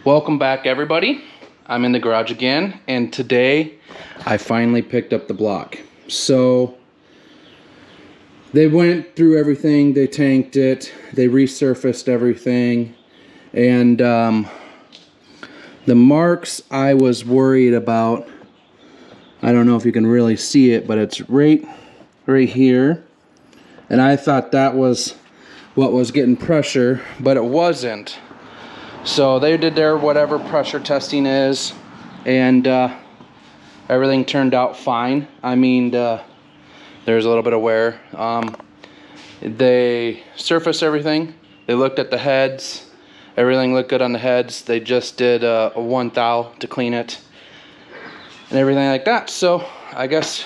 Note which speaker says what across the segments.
Speaker 1: Welcome back, everybody. I'm in the garage again, and today I finally picked up the block. So they went through everything, they tanked it, they resurfaced everything, and the marks I was worried about, I don't know if you can really see it, but it's right here, and I thought that was what was getting pressure, but it wasn't. So they did their whatever pressure testing is, and everything turned out fine. I mean, there's a little bit of wear. They surfaced everything. They looked at the heads. Everything looked good on the heads. They just did a one thou to clean it and everything like that. So I guess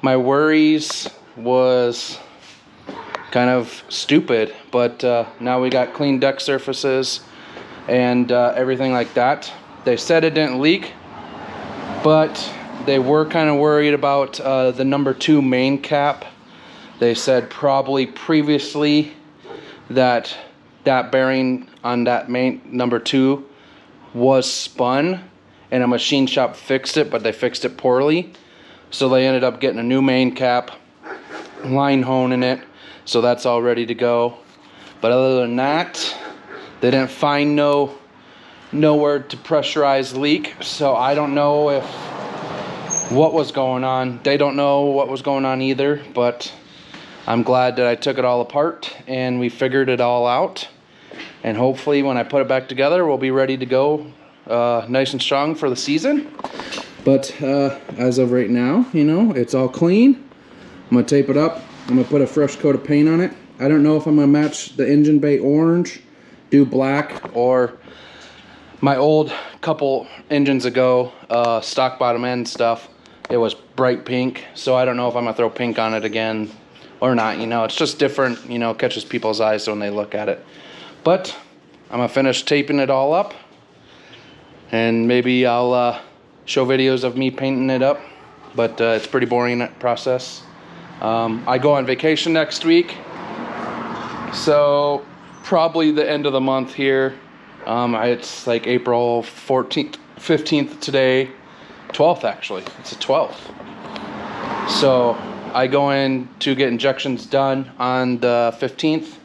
Speaker 1: my worries was kind of stupid, but now we got clean deck surfaces and everything like that. They said it didn't leak, but they were kind of worried about the number 2 main cap. They said probably previously that bearing on that main number 2 was spun and a machine shop fixed it, but they fixed it poorly. So they ended up getting a new main cap, line honing it, so that's all ready to go. But other than that, they didn't find nowhere to pressurize leak, so I don't know what was going on. They don't know what was going on either, but I'm glad that I took it all apart and we figured it all out. And hopefully when I put it back together, we'll be ready to go nice and strong for the season. But as of right now, you know, it's all clean. I'm gonna tape it up. I'm gonna put a fresh coat of paint on it. I don't know if I'm gonna match the engine bay orange, do black, or my old couple engines ago, stock bottom end stuff, it was bright pink. So I don't know if I'm gonna throw pink on it again or not. You know, it's just different, you know, catches people's eyes when they look at it. But I'm gonna finish taping it all up, and maybe I'll show videos of me painting it up, but it's pretty boring process. I go on vacation next week, so probably the end of the month here. It's like April 14th, 15th today, 12th actually, it's the 12th. So I go in to get injections done on the 15th.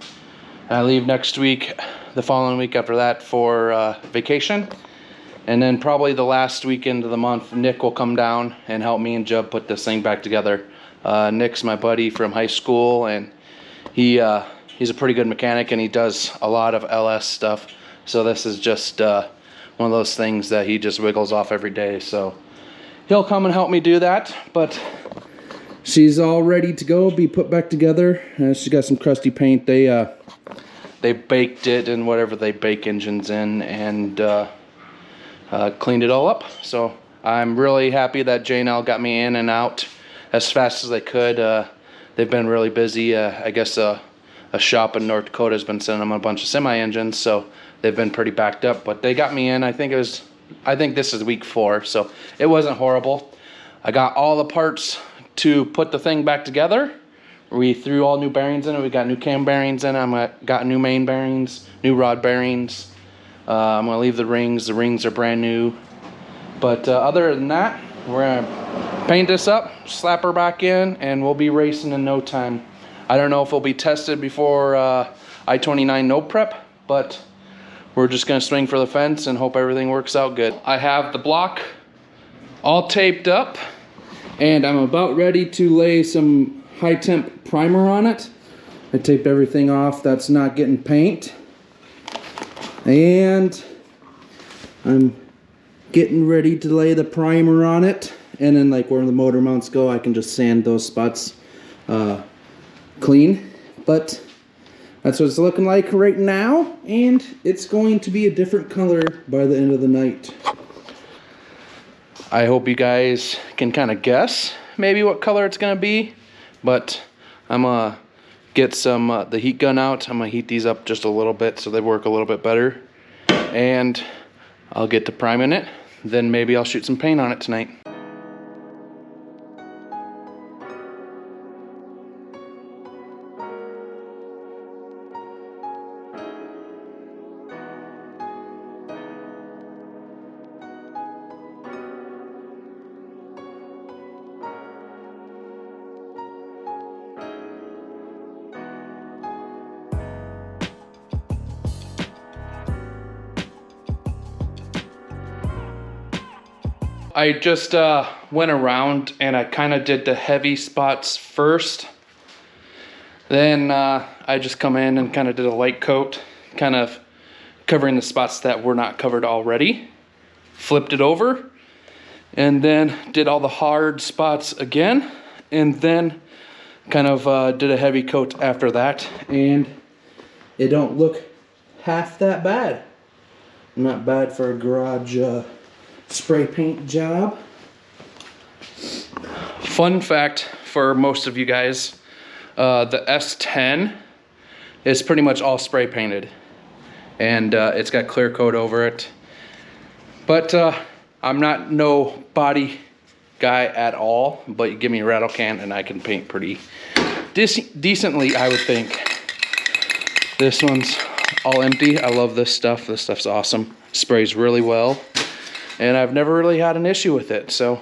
Speaker 1: I leave next week, the following week after that for vacation. And then probably the last weekend of the month, Nick will come down and help me and Jubb put this thing back together. Nick's my buddy from high school, and he's a pretty good mechanic, and he does a lot of LS stuff. So this is just one of those things that he just wiggles off every day. So he'll come and help me do that. But she's all ready to go, be put back together. She's got some crusty paint. They baked it in whatever they bake engines in, and cleaned it all up. So I'm really happy that J&L got me in and out as fast as they could. They've been really busy. I guess a shop in North Dakota has been sending them a bunch of semi-engines, so they've been pretty backed up. But they got me in. I think this is week 4, so it wasn't horrible. I got all the parts to put the thing back together. We threw all new bearings in it. We got new cam bearings in it. Got new main bearings, new rod bearings. I'm gonna leave the rings. The rings are brand new. But other than that, we're gonna paint this up, slap her back in, and we'll be racing in no time. I don't know if it'll be tested before I-29 no prep, but we're just gonna swing for the fence and hope everything works out good. I have the block all taped up, and I'm about ready to lay some high temp primer on it. I taped everything off that's not getting paint, and I'm getting ready to lay the primer on it. And then like where the motor mounts go, I can just sand those spots clean. But that's what it's looking like right now, and it's going to be a different color by the end of the night. I hope you guys can kind of guess maybe what color it's gonna be, but I'm gonna get some the heat gun out. I'm gonna heat these up just a little bit so they work a little bit better, and I'll get to priming it. Then maybe I'll shoot some paint on it tonight. I just went around and I kind of did the heavy spots first. Then I just come in and kind of did a light coat, kind of covering the spots that were not covered already. Flipped it over and then did all the hard spots again, and then kind of did a heavy coat after that, and it don't look half that bad. Not bad for a garage spray paint job. Fun fact for most of you guys, the S10 is pretty much all spray painted, and it's got clear coat over it. But I'm not no body guy at all, but you give me a rattle can and I can paint pretty decently, I would think. This one's all empty. I love this stuff. This stuff's awesome. Sprays really well, and I've never really had an issue with it. So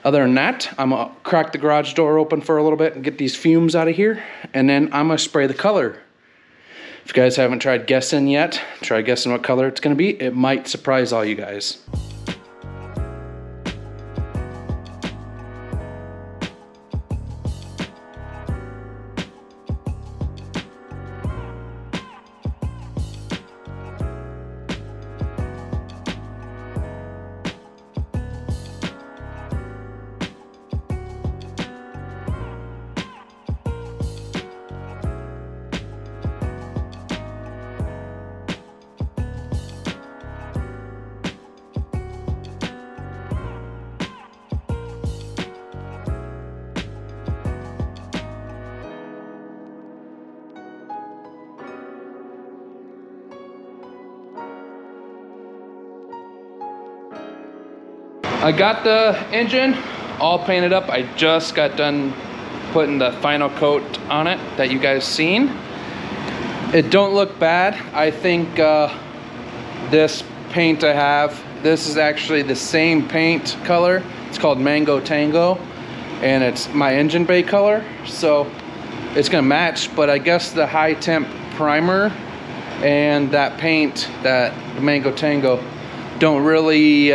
Speaker 1: other than that, I'm gonna crack the garage door open for a little bit and get these fumes out of here, and then I'm gonna spray the color. If you guys haven't tried guessing yet, try guessing what color it's gonna be. It might surprise all you guys. I got the engine all painted up. I just got done putting the final coat on it that you guys seen. It don't look bad. I think this paint I have, this is actually the same paint color. It's called Mango Tango, and it's my engine bay color, so it's gonna match. But I guess the high temp primer and that paint, that Mango Tango, don't really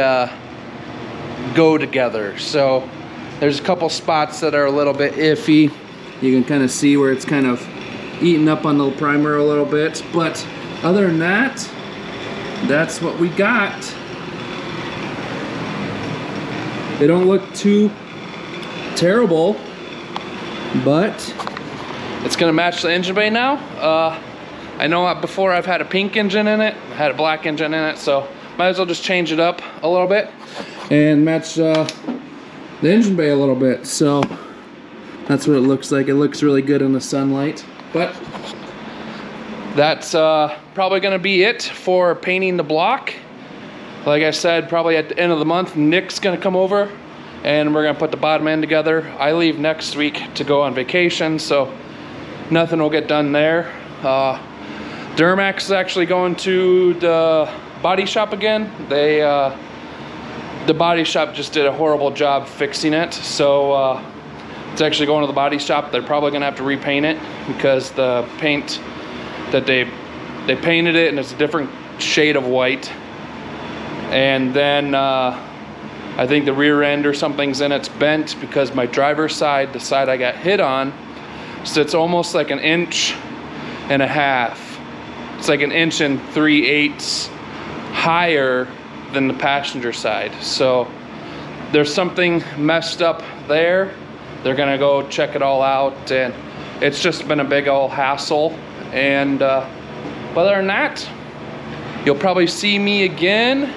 Speaker 1: go together. So there's a couple spots that are a little bit iffy. You can kind of see where it's kind of eating up on the primer a little bit, but other than that, that's what we got. They don't look too terrible, but it's gonna match the engine bay now. I know before I've had a pink engine in it, I had a black engine in it, so might as well just change it up a little bit and match the engine bay a little bit. So that's what it looks like. It looks really good in the sunlight. But that's probably gonna be it for painting the block. Like I said, probably at the end of the month, Nick's gonna come over and we're gonna put the bottom end together. I leave next week to go on vacation, so nothing will get done there. Duramax is actually going to the body shop again. The body shop just did a horrible job fixing it, so it's actually going to the body shop. They're probably gonna have to repaint it because the paint that they painted it and it's a different shade of white. And then I think the rear end or something's in it's bent because my driver's side, the side I got hit on, sits almost like 1.5 inches. It's like 1 3/8 inches higher than the passenger side. So there's something messed up there. They're gonna go check it all out, and it's just been a big old hassle. And other than that, you'll probably see me again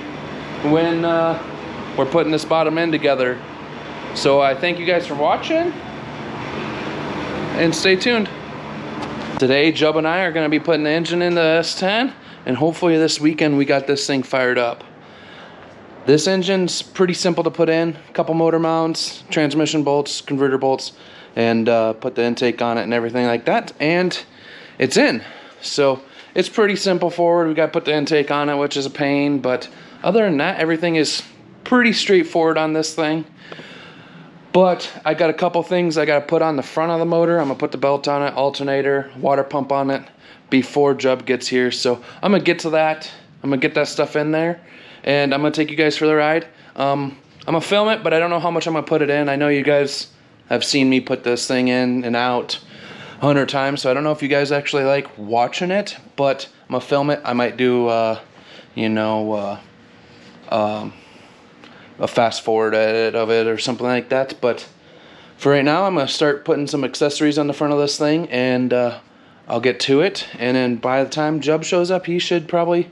Speaker 1: when we're putting this bottom end together. So I thank you guys for watching, and stay tuned. Today, Jubb and I are gonna be putting the engine in the S10, and hopefully this weekend we got this thing fired up. This engine's pretty simple to put in. A couple motor mounts, transmission bolts, converter bolts, and put the intake on it and everything like that, and it's in. So it's pretty simple forward. We got to put the intake on it, which is a pain, but other than that, everything is pretty straightforward on this thing. But I got a couple things I got to put on the front of the motor. I'm gonna put the belt on it, alternator, water pump on it before Jubb gets here. So I'm gonna get to that. I'm gonna get that stuff in there, and I'm gonna take you guys for the ride. I'm gonna film it, but I don't know how much I'm gonna put it in. I know you guys have seen me put this thing in and out 100 times, so I don't know if you guys actually like watching it, but I'm gonna film it. I might do, you know, a fast forward edit of it or something like that. But for right now, I'm gonna start putting some accessories on the front of this thing, and I'll get to it. And then by the time Jubb shows up, he should probably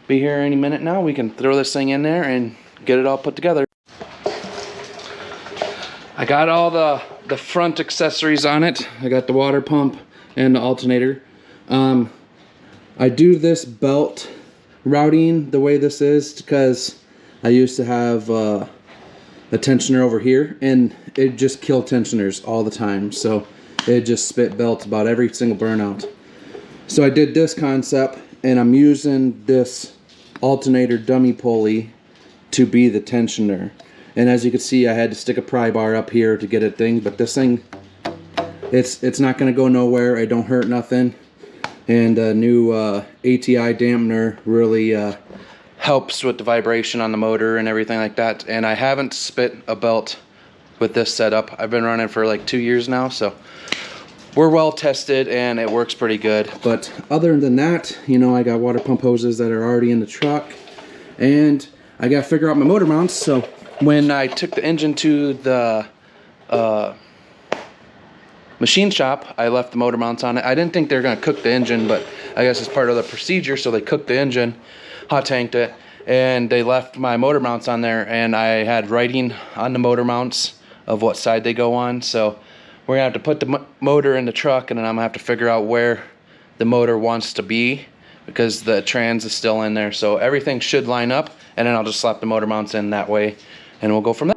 Speaker 1: be here any minute now. We can throw this thing in there and get it all put together. I got all the front accessories on it. I got the water pump and the alternator. I do this belt routing the way this is because I used to have a tensioner over here, and it just killed tensioners all the time. So it just spit belts about every single burnout. So I did this concept, and I'm using this alternator dummy pulley to be the tensioner. And as you can see, I had to stick a pry bar up here to get it thing, but this thing, it's not going to go nowhere. It don't hurt nothing. And a new ATI dampener really helps with the vibration on the motor and everything like that. And I haven't spit a belt with this setup. I've been running for like 2 years now, so we're well tested and it works pretty good. But other than that, you know, I got water pump hoses that are already in the truck, and I got to figure out my motor mounts. So when I took the engine to the machine shop, I left the motor mounts on it. I didn't think they were going to cook the engine, but I guess it's part of the procedure. So they cooked the engine, hot tanked it, and they left my motor mounts on there, and I had writing on the motor mounts of what side they go on. So we're going to have to put the motor in the truck, and then I'm going to have to figure out where the motor wants to be because the trans is still in there. So everything should line up, and then I'll just slap the motor mounts in that way, and we'll go from there.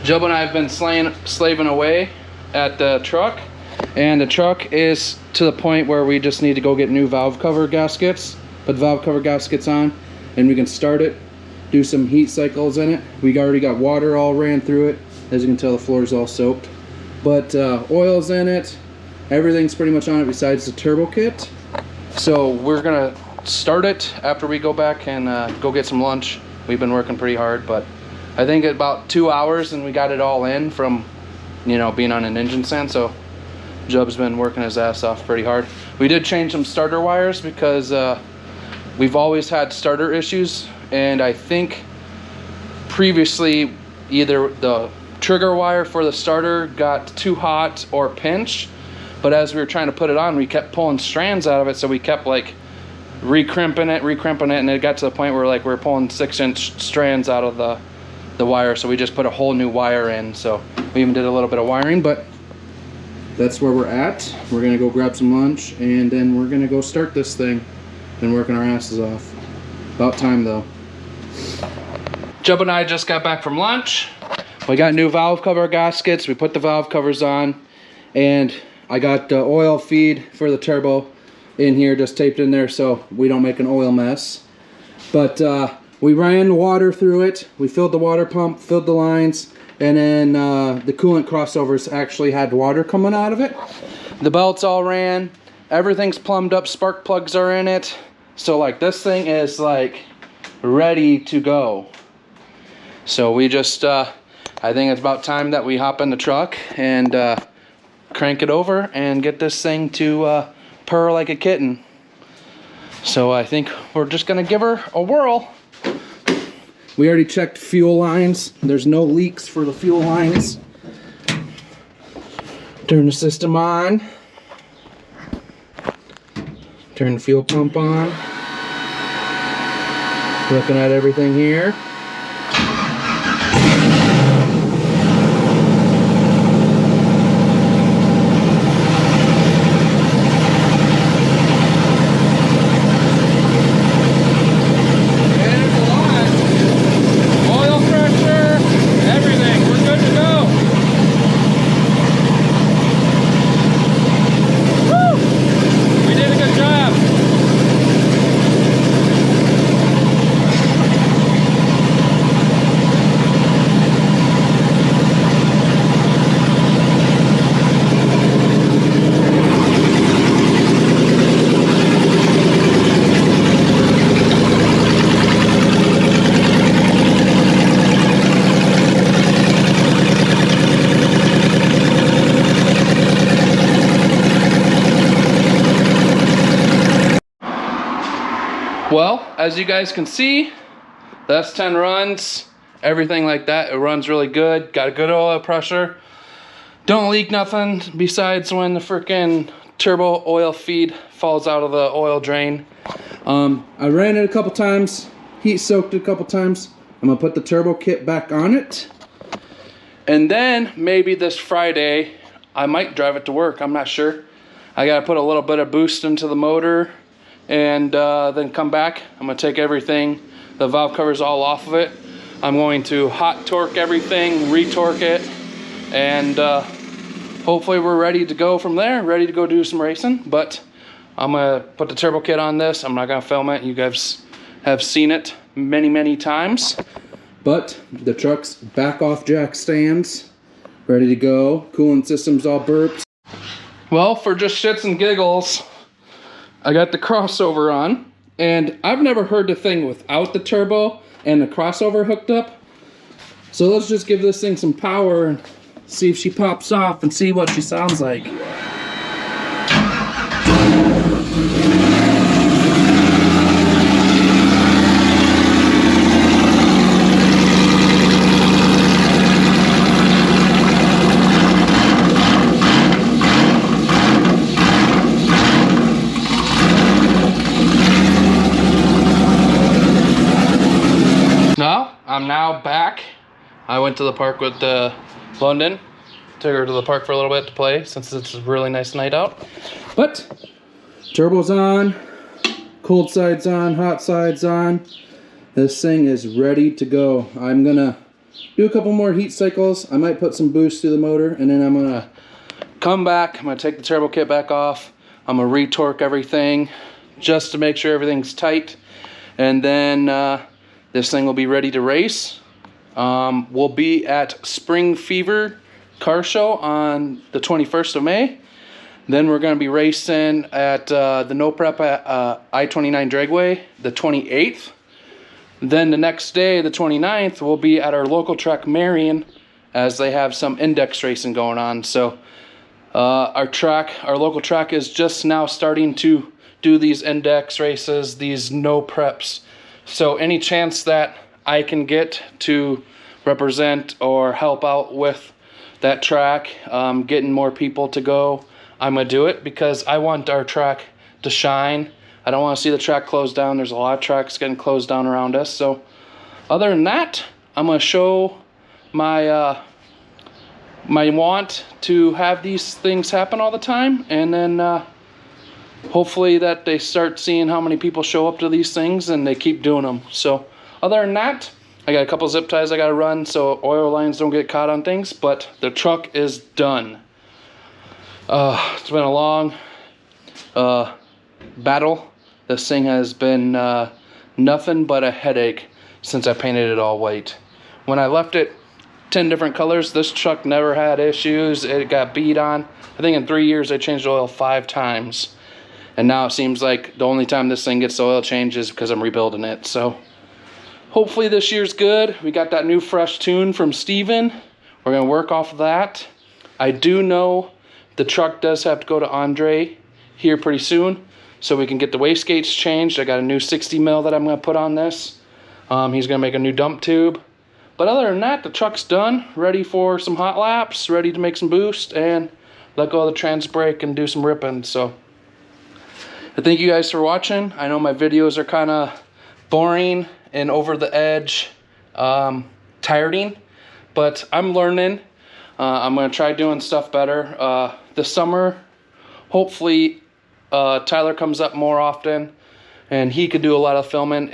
Speaker 1: Jubb and I have been slaving away at the truck, and the truck is to the point where we just need to go get new valve cover gaskets, put the valve cover gaskets on, and we can start it, do some heat cycles in it. We already got water all ran through it. As you can tell, the floor is all soaked, but oil's in it. Everything's pretty much on it besides the turbo kit. So we're gonna start it after we go back and go get some lunch. We've been working pretty hard, but I think about 2 hours and we got it all in from, you know, being on an engine stand. So Jubb's been working his ass off pretty hard. We did change some starter wires because we've always had starter issues, and I think previously either the trigger wire for the starter got too hot or pinched, but as we were trying to put it on, we kept pulling strands out of it, so we kept like recrimping it, and it got to the point where like we were pulling 6-inch strands out of the wire, so we just put a whole new wire in. So we even did a little bit of wiring, but that's where we're at. We're gonna go grab some lunch, and then we're gonna go start this thing. Been working our asses off. About time though. Jubb and I just got back from lunch. We got new valve cover gaskets. We put the valve covers on, and I got the oil feed for the turbo in here, just taped in there so we don't make an oil mess. But we ran water through it. We filled the water pump, filled the lines, and then the coolant crossovers actually had water coming out of it. The belts all ran. Everything's plumbed up. Spark plugs are in it. So like this thing is like ready to go. So we just, I think it's about time that we hop in the truck and crank it over and get this thing to purr like a kitten. So I think we're just gonna give her a whirl. We already checked fuel lines. There's no leaks for the fuel lines. Turn the system on. Turn the fuel pump on. Looking at everything here. Well, as you guys can see, the S10 runs, everything like that. It runs really good. Got a good oil pressure. Don't leak nothing besides when the freaking turbo oil feed falls out of the oil drain. I ran it a couple times, heat soaked it a couple times. I'm gonna put the turbo kit back on it. And then maybe this Friday, I might drive it to work. I'm not sure. I gotta put a little bit of boost into the motor and then come back. I'm gonna take everything, the valve covers all off of it. I'm going to hot torque everything, retorque it, and hopefully we're ready to go from there, ready to go do some racing. But I'm gonna put the turbo kit on this. I'm not gonna film it. You guys have seen it many, many times. But the truck's back off jack stands, ready to go. Coolant system's all burped. Well, for just shits and giggles, I got the crossover on, and I've never heard the thing without the turbo and the crossover hooked up. So let's just give this thing some power and see if she pops off and see what she sounds like. I'm now back. I went to the park with London. Took her to the park for a little bit to play since it's a really nice night out. But turbo's on, cold side's on, hot side's on. This thing is ready to go. I'm gonna do a couple more heat cycles. I might put some boost through the motor, and then I'm gonna come back. I'm gonna take the turbo kit back off. I'm gonna retorque everything just to make sure everything's tight, and then this thing will be ready to race. We'll be at Spring Fever Car Show on the 21st of May. Then we're going to be racing at the No Prep I-29 Dragway the 28th. Then the next day, the 29th, we'll be at our local track Marion, as they have some index racing going on. So our local track is just now starting to do these index races, these no preps. So any chance that I can get to represent or help out with that track, getting more people to go, I'm gonna do it because I want our track to shine. I don't want to see the track closed down. There's a lot of tracks getting closed down around us. So other than that, I'm gonna show my my want to have these things happen all the time, and then hopefully that they start seeing how many people show up to these things and they keep doing them. So other than that, I got a couple zip ties I gotta run so oil lines don't get caught on things, but the truck is done. It's been a long battle. This thing has been nothing but a headache since I painted it all white. When I left it 10 different colors, this truck never had issues. It got beat on. I think in 3 years I changed oil 5 times. And now it seems like the only time this thing gets the oil change is because I'm rebuilding it. So hopefully this year's good. We got that new fresh tune from Steven. We're going to work off of that. I do know the truck does have to go to Andre here pretty soon, so we can get the wastegates changed. I got a new 60 mil that I'm going to put on this. He's going to make a new dump tube. But other than that, the truck's done, ready for some hot laps, ready to make some boost, and let go of the trans brake and do some ripping. So I thank you guys for watching. I know my videos are kind of boring and over the edge, tiring, but I'm learning. I'm going to try doing stuff better. This summer, hopefully, Tyler comes up more often and he could do a lot of filming.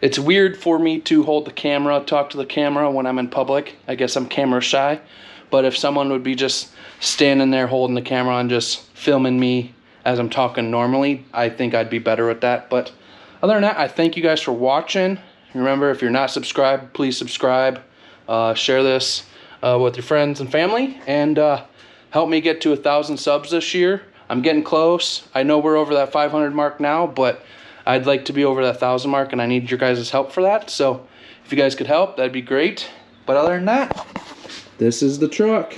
Speaker 1: It's weird for me to hold the camera, talk to the camera when I'm in public. I guess I'm camera shy, but if someone would be just standing there holding the camera and just filming me as I'm talking normally, I think I'd be better at that. But other than that, I thank you guys for watching. Remember, if you're not subscribed, please subscribe. Share this with your friends and family, and help me get to 1,000 subs this year. I'm getting close. I know we're over that 500 mark now, but I'd like to be over that 1,000 mark, and I need your guys' help for that. So if you guys could help, that'd be great. But other than that, this is the truck.